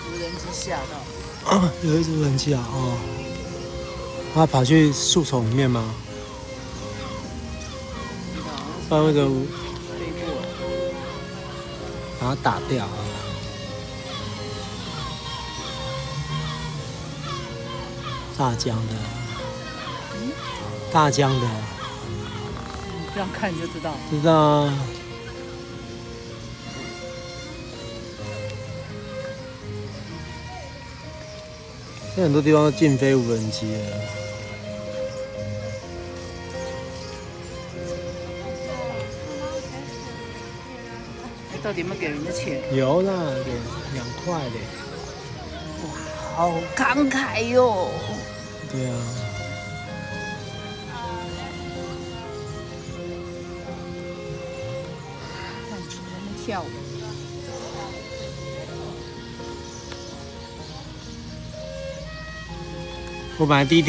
无人机吓到。啊，有一只无人机啊！哦，它跑去树丛里面吗？把那个飞过，把它打掉。大疆的，大疆的，这样看就知道。知道啊。现在很多地方都禁飞无人机了。到底有没有给人家钱？有啦，给2块的。哇，好慷慨哟！对啊。看人们跳舞。我本来第一天。